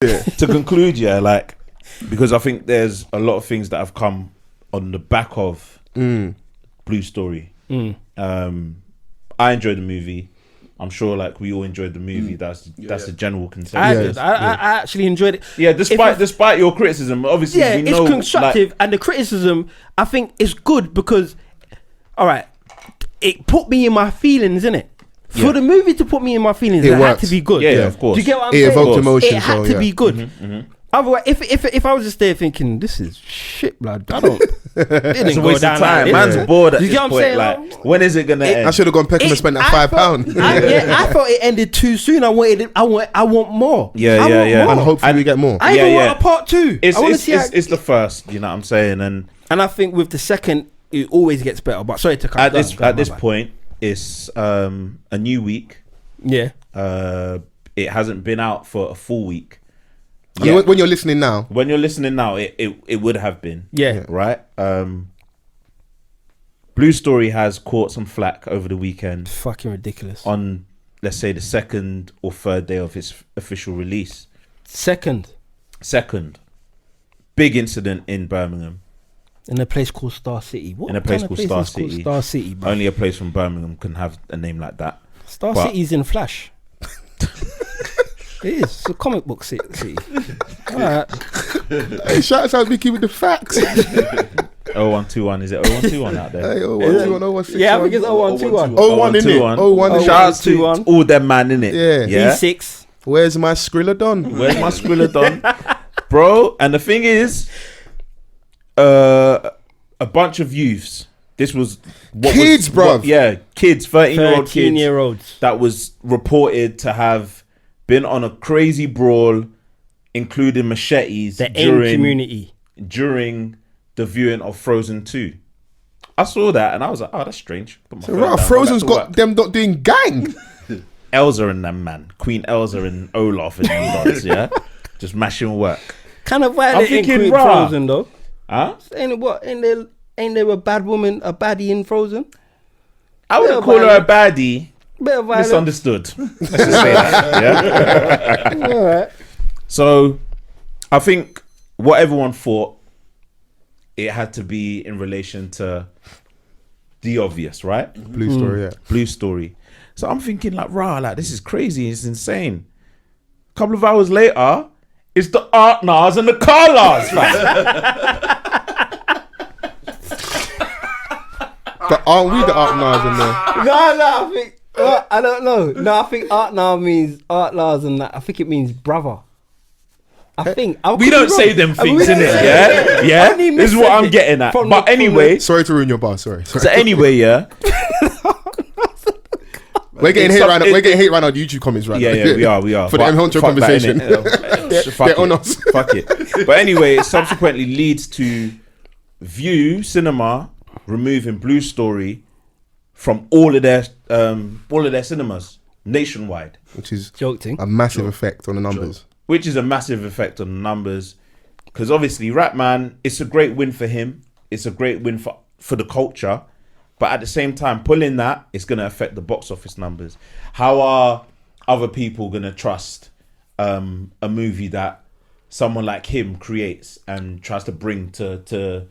To conclude, because I think there's a lot of things that have come on the back of Blue Story. I enjoyed the movie. I'm sure we all enjoyed the movie. That's the general consensus. I actually enjoyed it. Yeah, despite your criticism, obviously we know it's constructive, and the criticism I think is good because, all right, it put me in my feelings, innit? For the movie to put me in my feelings, it had to be good. Yeah, of course. Do you get what I'm saying? It evoked emotion. It had to be good. Otherwise, if I was just there thinking this is shit, blood, I don't. It's a waste of time. Man's bored at this point. When is it gonna end? I should have gone Peckham and spent that £5. I thought it ended too soon. I want more. Yeah. And hopefully we get more. I even want a part 2. It's the first. You know what I'm saying? And I think with the second, it always gets better. But sorry to cut at this point, it's a new week. Yeah. It hasn't been out for a full week. Yeah. When you're listening now, it would have been. Yeah. Right. Blue Story has caught some flack over the weekend. Fucking ridiculous. On, let's say, the second or third day of its official release. Second. Big incident in Birmingham. In a place called Star City. What kind of place called Star City, bro? Only a place from Birmingham can have a name like that. City's in Flash. It is. It's a comic book city. Alright. Hey, shout out to Mikky with the facts. 0121, is it 0121 out there? Hey, 0121, 0161. Yeah, I think it's 0121. 01 in it. 01. Shout out to all them man in it. Yeah. E6. Where's my Skrillodon? Bro, and the thing is, a bunch of youths. This was kids, bro. Kids, 13-year-olds that was reported to have been on a crazy brawl, including machetes during the viewing of Frozen 2. I saw that and I was like, oh, that's strange. Frozen's got them not doing gang. Elsa and them, man. Queen Elsa and Olaf and them dots, yeah? Just mashing work. Kind of violent in Queen Frozen, though. Huh? Ain't there a bad woman, a baddie in Frozen? I wouldn't call her a baddie. Misunderstood. Let's just say that. Yeah. All right. So, I think what everyone thought, it had to be in relation to the obvious, right? Blue Story, yeah. Blue Story. So I'm thinking this is crazy. It's insane. A couple of hours later, it's the Art Nars and the Carlars, fam. But aren't we the Art Nars in there? No, I think. I don't know. No, I think Art Nar means Art Lars and that. I think it means brother. I think we don't say them things, innit? Yeah. This is what I'm getting at. But anyway, sorry to ruin your bar. Sorry. So anyway, yeah. We're getting hate right now. We're getting hate right now. The YouTube comments right now. Yeah, we are. For the M-Hunter conversation. Fuck it. Fuck it. But anyway, it subsequently leads to Vue Cinema removing Blue Story from all of their cinemas nationwide, which is joking. A massive effect on the numbers. Which is a massive effect on the numbers, because obviously Rapman, it's a great win for him. It's a great win for the culture, but at the same time, pulling that, it's going to affect the box office numbers. How are other people going to trust a movie that someone like him creates and tries to bring to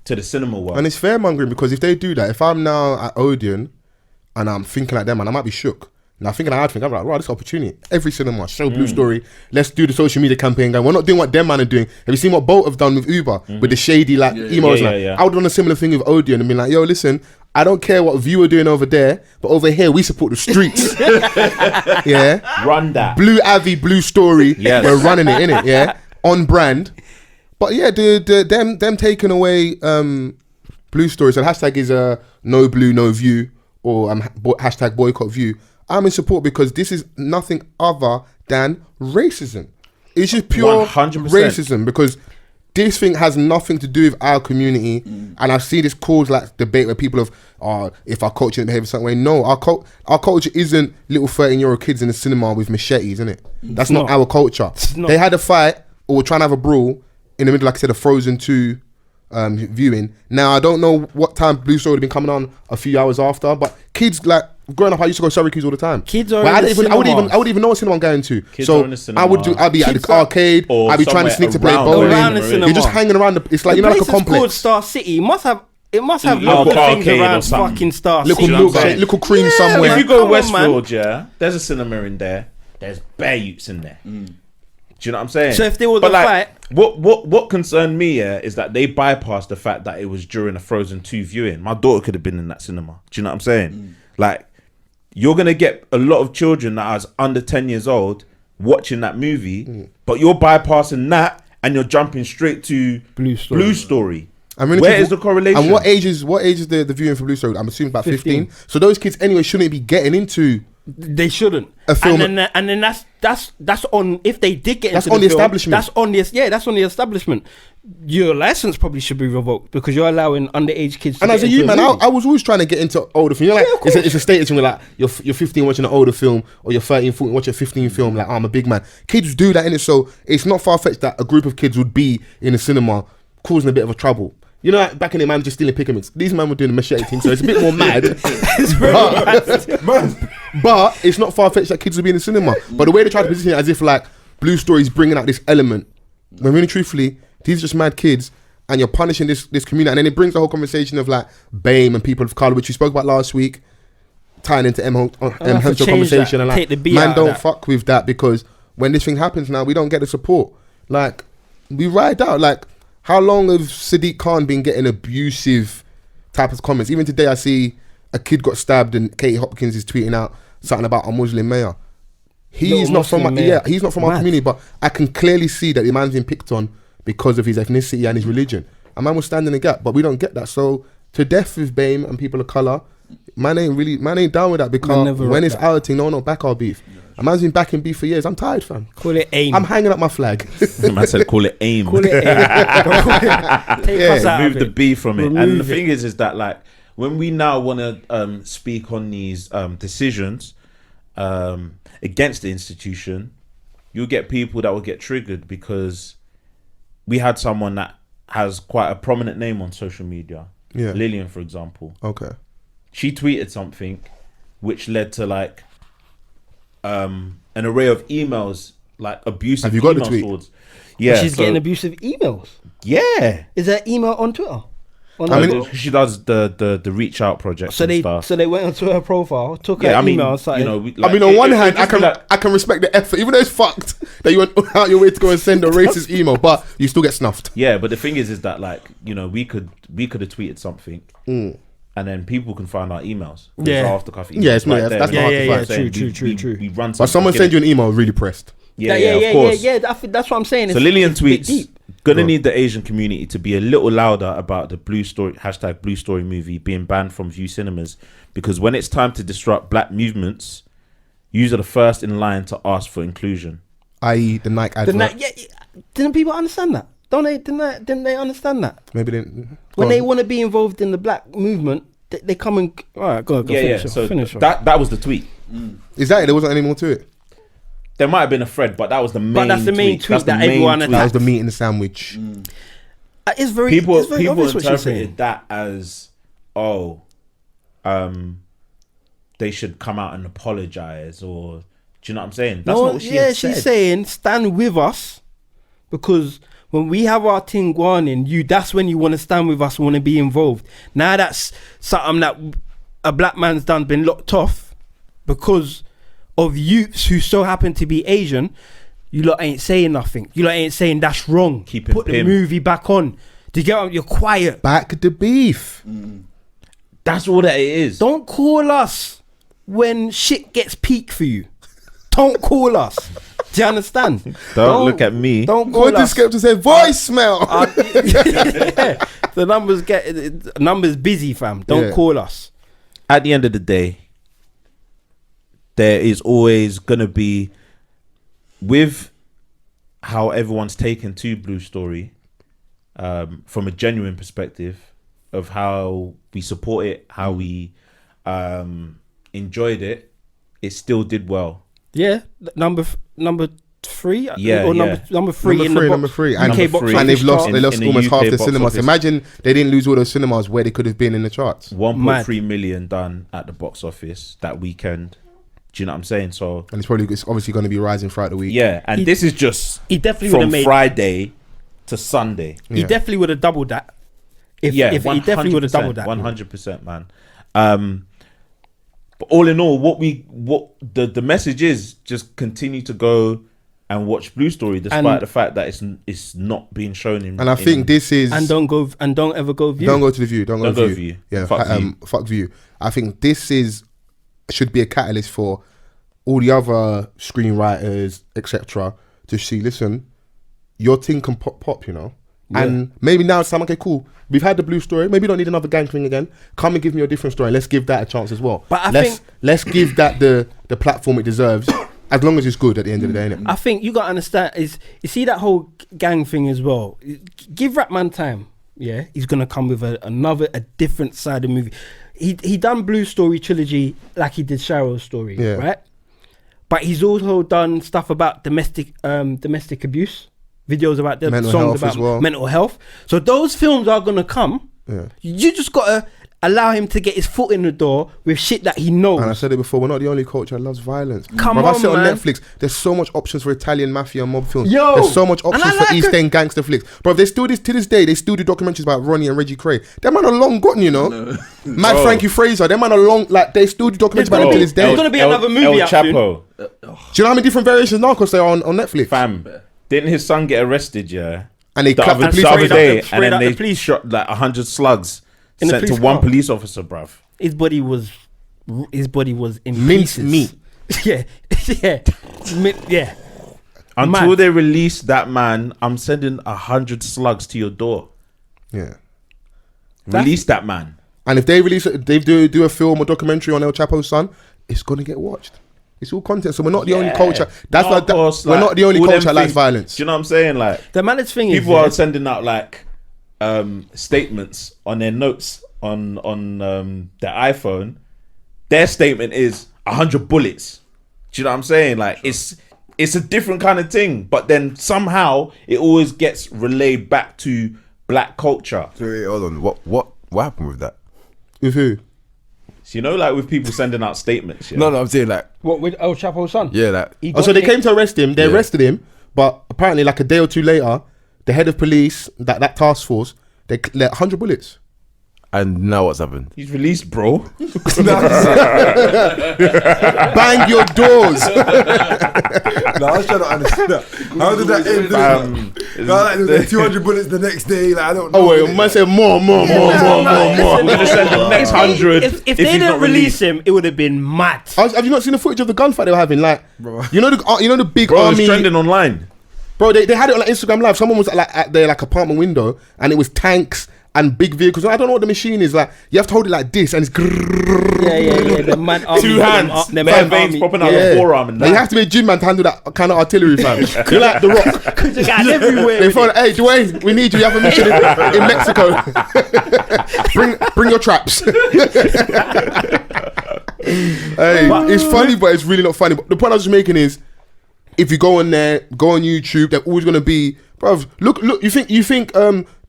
the cinema world? And it's fear-mongering, because if they do that, if I'm now at Odeon and I'm thinking like them, and I might be shook. Now thinking I'm like, right, this opportunity. Every cinema, show Blue Story. Let's do the social media campaign going. We're not doing what them man are doing. Have you seen what Bolt have done with Uber? With the shady emails? I would have done a similar thing with Odeon and be like, yo, listen, I don't care what Vue are doing over there, but over here we support the streets. Yeah. Run that. Blue Avi, Blue Story. Yes. We're running it, innit? Yeah. On brand. But yeah, them taking away Blue Story. So the hashtag is no blue, no Vue, or hashtag boycott Vue. I'm in support, because this is nothing other than racism. It's just pure 100%. Racism, because this thing has nothing to do with our community. And I see this cause like debate where people have, if our culture didn't behave a certain way. No, our culture isn't little 13-year-old kids in the cinema with machetes, isn't it? That's not our culture. They had a fight or were trying to have a brawl in the middle, like I said, of Frozen 2 viewing. Now, I don't know what time Blue Story would have been coming on a few hours after, but kids like growing up. I used to go to Syracuse all the time. Kids are. Well, in the I wouldn't cinemas. even know what cinema I'm going to. Kids So are in the cinema. I'd be at Kids the are- arcade. or I'd be trying to sneak to play somewhere bowling. around the cinema. You're just hanging around. It's like The like a place is called complex. Star City. It must have Little local things arcade or around something. fucking Star Little City. milkshake, little cream Yeah, somewhere. If you go Come on, Westfield, yeah, there's a cinema in there. There's bare youths in there. Do you know what I'm saying? So if there was But a fight- what concerned me, yeah, is that they bypassed the fact that it was during a Frozen 2 viewing. My daughter could have been in that cinema. Do you know what I'm saying? Like, you're gonna get a lot of children that are under 10 years old watching that movie, but you're bypassing that and you're jumping straight to Blue Story. I mean, Where is the correlation? And what age is the viewing for Blue Story? I'm assuming about 15. 15. So those kids anyway shouldn't be getting into. They shouldn't. A film- and then that's on if they did get That's into on the the film, establishment. That's on the establishment. Your license probably should be revoked because you're allowing underage kids. To And get as a into youth man, movie. I was always trying to get into older film. You know, like it's a status thing. Like you're 15 watching an older film, or you're 13, 14 watching a 15 film. Like, oh, I'm a big man. Kids do that in it, so it's not far fetched that a group of kids would be in a cinema causing a bit of a trouble. You know, like back in the man just stealing pickamix. These men were doing the machete thing, so it's a bit more mad. But it's not far fetched that kids would be in the cinema. But the way they try to position it as if like Blue Story is bringing out this element, when really truthfully, these are just mad kids. And you're punishing this community, and then it brings the whole conversation of like BAME and people of colour, which we spoke about last week, tying into M Hunter conversation, and Take the like B out man, of don't that. fuck with that, because when this thing happens now, we don't get the support. Like, we ride out. Like, how long have Sadiq Khan been getting abusive type of comments? Even today, I see a kid got stabbed, and Katie Hopkins is tweeting out something about a Muslim mayor. He's not from Muslim mayor. he's not from our Mad. community, but I can clearly see that the man's been picked on because of his ethnicity and his religion. A man will stand in the gap, but we don't get that. So to death with BAME and people of colour, man ain't down with that, because never when rock it's that. our thing, no one will back our beef. A man's been backing beef for years. I'm tired, fam. Call it aim. I'm hanging up my flag. I said call it aim. Call it aim. Take us out Remove of the it. B from it. And Remove the it. thing is that like when we now want to speak on these decisions against the institution, you'll get people that will get triggered because we had someone that has quite a prominent name on social media. Yeah. Lillian, for example. Okay. She tweeted something which led to like an array of emails, like abusive Have you got the emails tweet? towards. Yeah, She's so- getting abusive emails. Yeah. Is there email on Twitter? I mean, She does the reach out project. So and they stuff. went onto her profile, took her Yeah, I mean, email, started, you know, I mean, on one hand, I can respect the effort, even though it's fucked that you went out your way to go and send a racist email, but you still get snuffed. yeah, but the thing is that like, you know, we could have tweeted something, and then people can find our emails. Yeah. After coffee. Yeah, it's me, that's there. not hard to find. True. We run. But someone send you an email really pressed. Yeah, of course. That's what I'm saying. So It's Lillian a bit tweets, deep. gonna need the Asian community to be a little louder about the Blue Story movie being banned from Vue Cinemas, because when it's time to disrupt black movements, you are the first in line to ask for inclusion. I.e. the Nike advert. Didn't people understand that? Don't they? Didn't they understand that? Maybe they... When they want to be involved in the black movement, they come and all right, go finish. So Finish off. that was the tweet. Is that it? There wasn't any more to it? There might have been a thread, but that was the main. But that's the main tweet That's the that main everyone tweet. That was the meat in the sandwich. It's very People it's very obvious what she's saying. interpreted that as, they should come out and apologize, or do you know what I'm saying? That's not what she had she's said. saying stand with us, because when we have our thing going in, that's when you want to stand with us, want to be involved. Now that's something that a black man's done, been locked off because of youths who so happen to be Asian. You lot ain't saying nothing. You lot ain't saying that's wrong. Keep it Put the pim. movie back on. Do you get what? You're quiet. Back the beef. That's all that it is. Don't call us when shit gets peak for you. Don't call us. Do you understand? Don't look at me. Don't call What did us. Skepta say? Voicemail. Yeah. The numbers busy, fam. Don't Yeah. call us. At the end of the day, there is always gonna be, with how everyone's taken to Blue Story, from a genuine perspective of how we support it, how we enjoyed it, it still did well. Yeah, number 3, Yeah, or yeah. number 3 in the number three, UK and, box three. and they've office lost. chart. They lost in the almost UK half the box cinemas. office. Imagine they didn't lose all those cinemas where they could have been in the charts. 1.3 million done at the box office that weekend. Do you know what I'm saying? So And it's obviously going to be rising throughout the week. yeah, and this is just He definitely would from have made. Friday to Sunday. He Yeah. definitely would have doubled that. If he definitely would have doubled that. 100%, man. But all in all, what the message is, just continue to go and watch Blue Story, despite And- the fact that it's not being shown in. And I think this is And don't ever go Vue. don't go to the View. Don't go Don't to go View. Vue. Yeah, Fuck Vue. fuck View. I think this should be a catalyst for all the other screenwriters, etc. to see. Listen, your thing can pop, you know. Yeah. And maybe now it's time. Okay, cool. We've had the Blue Story. Maybe you don't need another gang thing again. Come and give me a different story. Let's give that a chance as well. But let's give that the platform it deserves, as long as it's good at the end of the day, innit? I think you got to understand is you see that whole gang thing as well. Give Rapman time. Yeah, he's gonna come with a different side of the movie. He done Blue Story trilogy like he did Cheryl's story, Yeah. right? But he's also done stuff about domestic abuse, videos about them, Mental songs health about as well. mental health. So those films are gonna come. Yeah. You just gotta allow him to get his foot in the door with shit that he knows. And I said it before, we're not the only culture that loves violence. Come Bruv, I on, sit on man. Netflix. There's so much options for Italian mafia and mob films. Yo! There's so much options I for like East it. End gangster flicks. Bro, they still to this day, they still do documentaries about Ronnie and Reggie Cray. Them man are long gone, you know. Mad Bro. Frankie Fraser. Them man are long, like they still do documentaries about them to this day. There's gonna be another movie El out soon. Chapo, Do you know how many different variations of Narcos there are on Netflix? fam. Didn't his son get arrested? Yeah. And they The clapped the other, police the other officer. day, Straight and then up the they police. shot like 100 slugs In the sent to police one car. police officer, bruv. His body was in Minced pieces. meat. yeah, yeah. Until Mad. they release that man, I'm sending 100 slugs to your door. Yeah. Release that man. And if they release it, they do a film or documentary on El Chapo's son, it's gonna get watched. It's all content. So we're not the only culture. That's why Narcos, we're like, not the only all them culture that likes things. violence. Do you know what I'm saying? Like, The maddest thing is people are sending out like statements on their notes on their iPhone. Their statement is 100 bullets. Do you know what I'm saying? Like, it's a different kind of thing, but then somehow it always gets relayed back to black culture. So wait, hold on. What happened with that? With who? So, you know, like with people sending out statements. Yeah? No, I'm saying like, what with El Chapo's son. yeah, like, He Oh, so got they it- came to arrest him. They Yeah. arrested him, but apparently, like a day or two later, the head of police, that task force, they let 100 bullets. and now what's happened? He's released, bro. Bang your doors. No, I was trying to understand that. How did that end? Like 200 bullets the next day. Like, I don't know. Oh wait, man said more. We're gonna send the next 100 If he's they didn't not release him, it would have been mad. Have you not seen the footage of the gunfight they were having? Like, you know the big Bro, army. it's trending online. Bro, they had it on like Instagram Live. Someone was like at their like apartment window, and it was tanks and big vehicles. I don't know what the machine is like. You have to hold it like this, and it's Yeah. The mad army. Two hands, them bare army- veins popping out yeah. the forearm and Like, you that. have to be a gym man to handle that kind of artillery, fam. You're like The Rock. Cause you got everywhere. They with phone, it. hey Dwayne, we need you. You have a mission in Mexico. bring your traps. Hey, it's funny, but it's really not funny. But the point I was making is, if you go on there, go on YouTube, they're always gonna be, bruv. Look. You think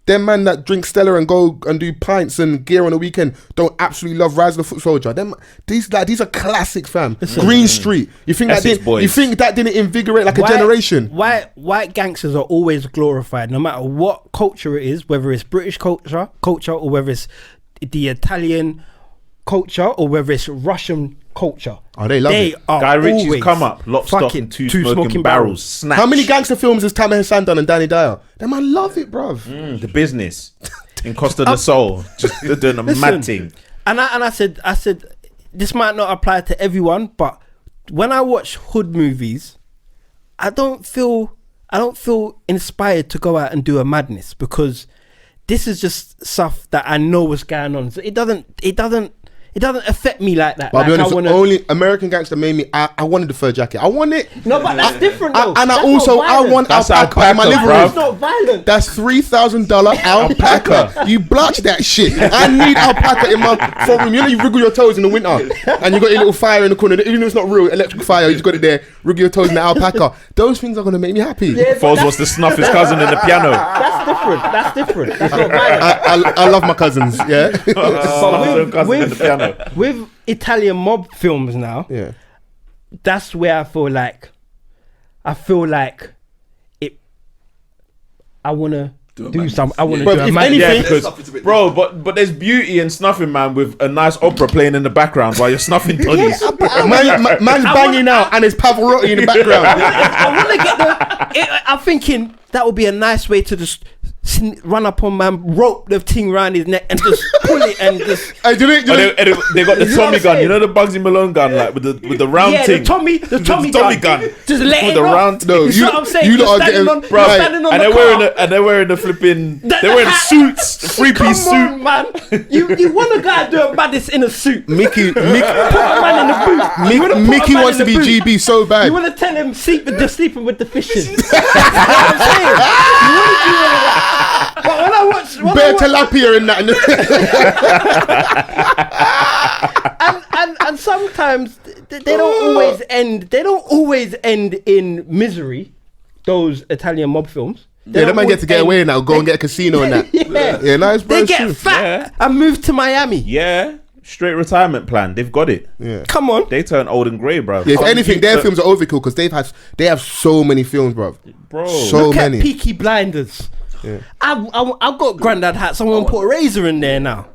them man that drink Stella and go and do pints and gear on the weekend don't absolutely love Rise of the Foot Soldier? These are classics, fam. Green Street. You think Essex that boys. you think that didn't invigorate like a generation? Why white gangsters are always glorified, no matter what culture it is, whether it's British culture, or whether it's the Italian culture, or whether it's Russian culture. Oh, they love it. are Guy Ritchie's always come up, Lock, Stock fucking and Two Smoking Barrels. Snatch. How many gangster films has Tamer Hassan done and Danny Dyer? Them man love it, bruv. The business in Costa del Sol. Just they're doing a mad thing. And I said this might not apply to everyone, but when I watch hood movies, I don't feel inspired to go out and do a madness, because this is just stuff that I know what's going on. So it it doesn't affect me like that. But Like, I'll be honest, I wanna, only American Gangster made me. I wanted the fur jacket. I want it. no, but that's different though. And That's I also not I violent. want That's alpaca in my alpaca, living bruv. It's room. not violent. That's $3,000 alpaca. You blotch that shit. I need alpaca in my front room. You know, you wriggle your toes in the winter, and you got your little fire in the corner. Even though it's not real electric fire, you just got it there. Wriggle your toes in the alpaca. Those things are gonna make me happy. Yeah, but Foles wants to snuff his cousin in the piano. that's different. That's different. That's not violent. I love my cousins. Yeah. Snuff his cousin in the piano. With Italian mob films now, Yeah. that's where I feel like it. I wanna do something. I wanna Bro, do a if man. anything- Yeah, because bro, but there's beauty in snuffing, man, with a nice opera playing in the background while you're snuffing toddies. Man's banging out and there's Pavarotti in the background. I wanna get I'm thinking that would be a nice way to just run up on man, rope the thing around his neck and just pull it and just. Hey, do you know- They got the You know what Tommy I'm gun, saying? you know the Bugsy Malone gun, like with the round Yeah, thing. the Tommy gun. Just let with it the rock. round. No, You see what I'm saying? you You're lot are standing getting- on, bro, you're standing on and the they're wearing the flipping. They're wearing suits, the three-piece suit. Come on, man. You want a guy doing badness in a suit? Mickey Put a man in the boot. You wanna put a Mickey man wants in to the be boot. GB so bad. You want to tell him just sleeping with the fishes? You know what I'm saying? You want to do all of that. But when I watch, Bear tilapia in that. and sometimes they don't always end. They don't always end in misery. Those Italian mob films. Yeah, that man get to get away now. Go and get a casino and that. Yeah, nice, bro. They it's get true. fat and move to Miami. Yeah, straight retirement plan. They've got it. Yeah. Come on. They turn old and grey, bro. Yeah, if anything, their films are overkill because they have so many films, bro. bro. So Look many. at Peaky Blinders. Yeah. I've got Grandad hat. Someone put a razor in there now.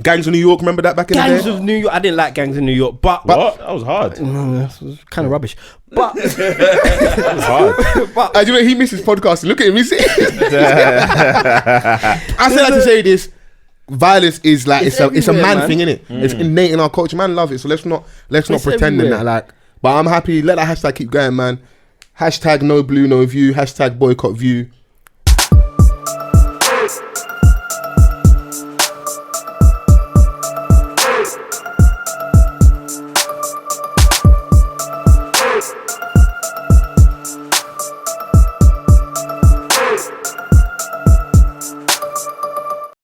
Gangs of New York, remember that back in Gangs the day? of New York. I didn't like Gangs of New York, but What? That was hard. that was kind of rubbish. But That was hard. Do you know he misses podcasting? Look at him. He's I said that to say this. Violence is like it's a everywhere, man man. thing, innit? It's innate in our culture. Man love it. So let's not It's pretend in everywhere. that. Like, but I'm happy. Let that hashtag keep going, man. Hashtag no blue, no view. Hashtag boycott Vue.